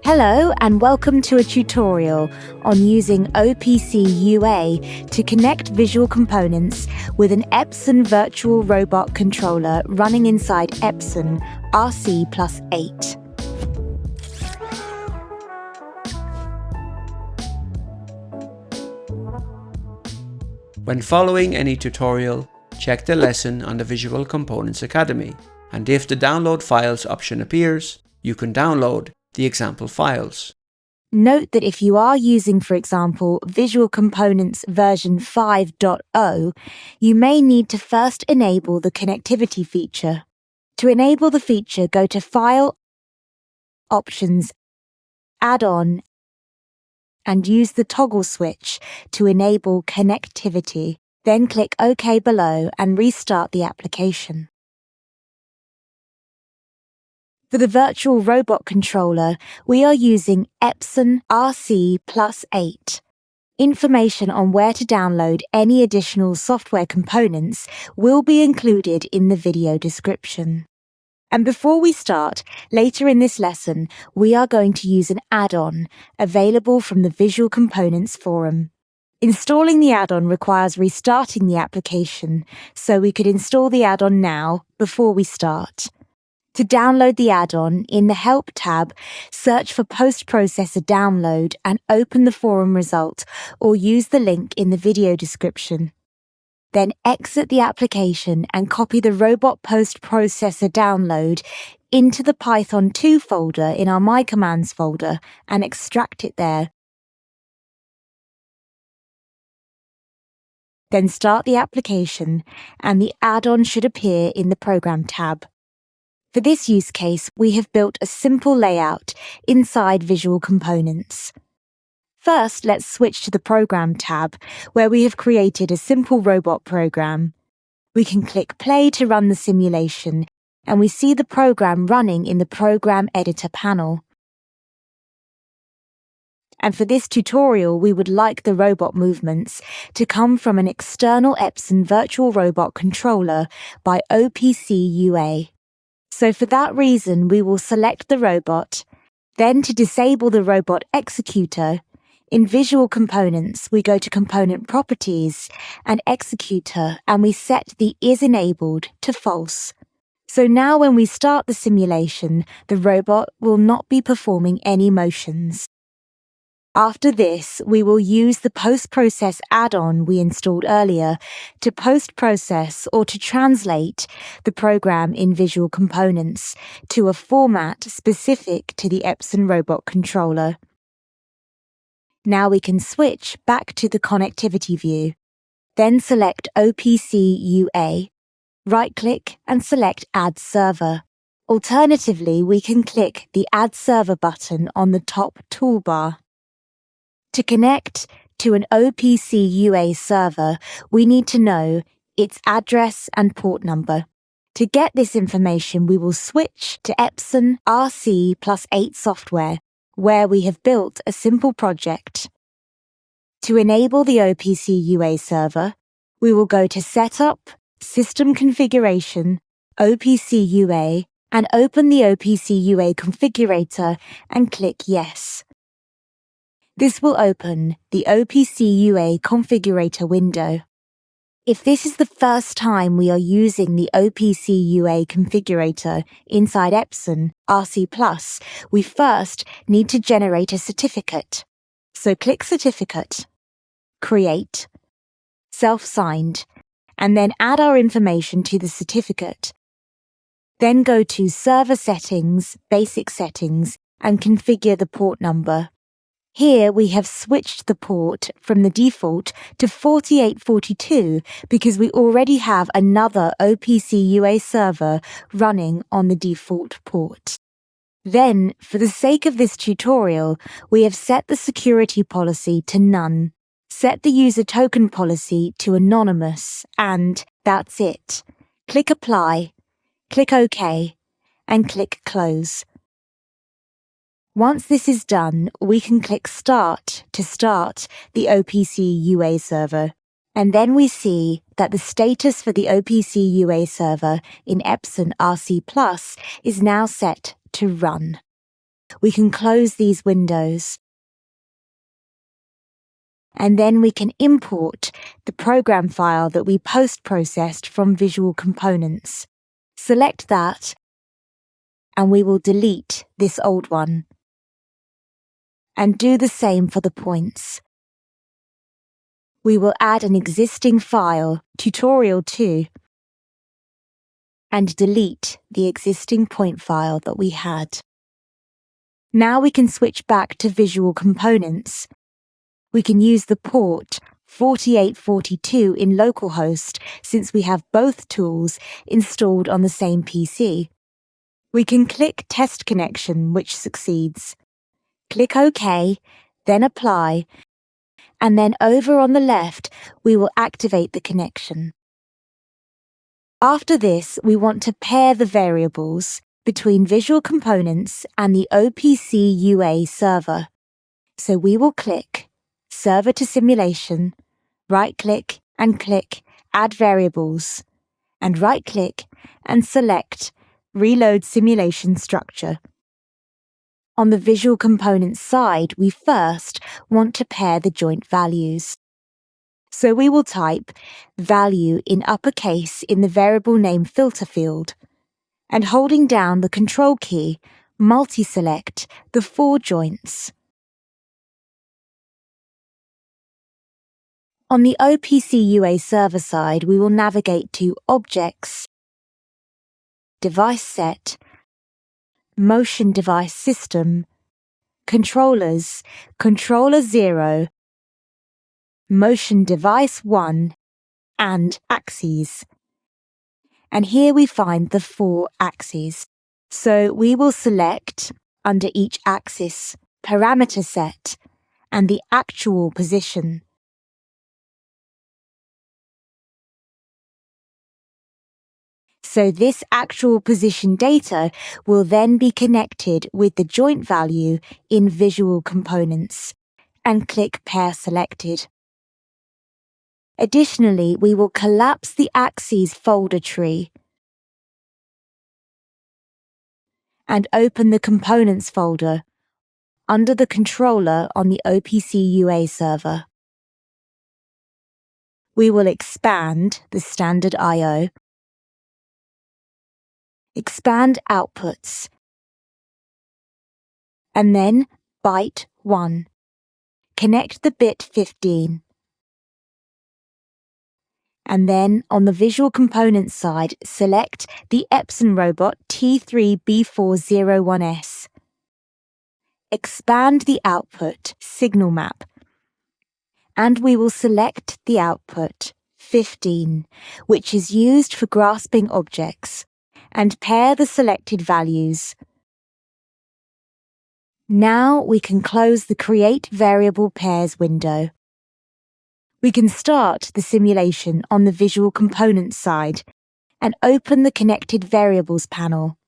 Hello and welcome to a tutorial on using OPC UA to connect visual components with an Epson Virtual Robot Controller running inside Epson RC plus 8. When following any tutorial, check the lesson on the Visual Components Academy, and if the Download Files option appears, you can download the example files. Note that if you are using, for example, Visual Components version 5.0, you may need to first enable the connectivity feature. To enable the feature, go to File, Options, Add-on, and use the toggle switch to enable connectivity. Then click OK below and restart the application. For the Virtual Robot Controller, we are using Epson RC plus 8. Information on where to download any additional software components will be included in the video description. And before we start, later in this lesson, we are going to use an add-on available from the Visual Components forum. Installing the add-on requires restarting the application, so we could install the add-on now before we start. To download the add-on, in the Help tab, search for Post-Processor Download and open the forum result or use the link in the video description. Then exit the application and copy the Robot Post-Processor Download into the Python 2 folder in our My Commands folder and extract it there. Then start the application and the add-on should appear in the Program tab. For this use case, we have built a simple layout inside Visual Components. First, let's switch to the Program tab, where we have created a simple robot program. We can click Play to run the simulation, and we see the program running in the Program Editor panel. And for this tutorial, we would like the robot movements to come from an external Epson Virtual Robot Controller by OPC UA. So for that reason, we will select the robot. Then to disable the robot executor, in Visual Components, we go to Component Properties and Executor, and we set the Is Enabled to False. So now when we start the simulation, the robot will not be performing any motions. After this, we will use the post-process add-on we installed earlier to post-process or to translate the program in Visual Components to a format specific to the Epson Robot Controller. Now we can switch back to the connectivity view. Then select OPC UA, right-click and select Add Server. Alternatively, we can click the Add Server button on the top toolbar. To connect to an OPC UA server, we need to know its address and port number. To get this information, we will switch to Epson RC plus 8 software, where we have built a simple project. To enable the OPC UA server, we will go to Setup, System Configuration, OPC UA, and open the OPC UA configurator and click Yes. This will open the OPC UA configurator window. If this is the first time we are using the OPC UA configurator inside Epson RC+, we first need to generate a certificate. So click Certificate, Create, Self-Signed, and then add our information to the certificate. Then go to Server Settings, Basic Settings, and configure the port number. Here we have switched the port from the default to 4842 because we already have another OPC UA server running on the default port. Then, for the sake of this tutorial, we have set the security policy to None, set the user token policy to Anonymous, and that's it. Click Apply, click OK, and click Close. Once this is done, we can click Start to start the OPC UA server. And then we see that the status for the OPC UA server in Epson RC Plus is now set to Run. we can close these windows. And then we can import the program file that we post-processed from Visual Components. Select that, and we will delete this old one. And do the same for the points. We will add an existing file, tutorial 2, and delete the existing point file that we had. Now we can switch back to Visual Components. We can use the port 4842 in localhost since we have both tools installed on the same PC. We can click Test Connection, which succeeds. Click OK, then Apply, and then over on the left, we will activate the connection. After this, we want to pair the variables between Visual Components and the OPC UA server. So we will click Server to Simulation, right-click and click Add Variables, and right-click and select Reload Simulation Structure. On the Visual Components side, we first want to pair the joint values. So we will type value in uppercase in the variable name filter field, and holding down the Control key, multi-select the 4 joints. On the OPC UA server side, we will navigate to Objects, Device Set, Motion Device System, Controllers, Controller 0, Motion Device 1, and Axes. And here we find the 4 axes. So we will select, under each axis, Parameter Set and the actual position. So this actual position data will then be connected with the joint value in Visual Components, and click Pair Selected. Additionally, we will collapse the axes folder tree and open the Components folder under the controller on the OPC UA server. We will expand the standard I/O, expand outputs, and then byte 1. Connect the bit 15. And then on the Visual Components side, select the Epson Robot T3B401S. Expand the output signal map, and we will select the output 15, which is used for grasping objects, and pair the selected values. Now we can close the Create Variable Pairs window. We can start the simulation on the Visual Components side and open the Connected Variables panel.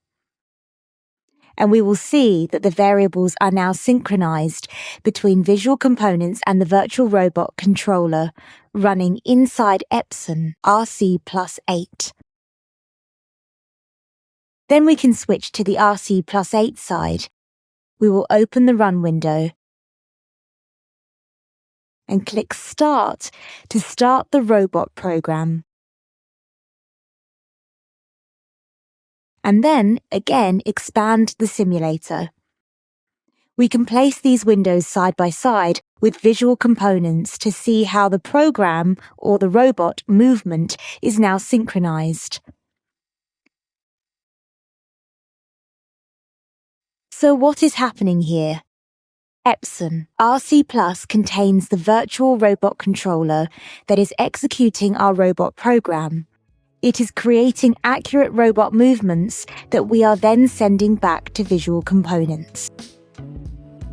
And we will see that the variables are now synchronized between Visual Components and the Virtual Robot Controller running inside Epson RC Plus 8. Then we can switch to the RC Plus 8 side. We will open the Run window and click Start to start the robot program. And then, again, expand the simulator. We can place these windows side by side with Visual Components to see how the program or the robot movement is now synchronized. So what is happening here? Epson RC Plus contains the Virtual Robot Controller that is executing our robot program. It is creating accurate robot movements that we are then sending back to Visual Components.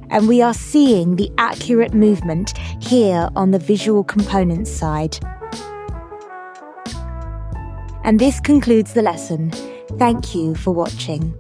And we are seeing the accurate movement here on the Visual Components side. And this concludes the lesson. Thank you for watching.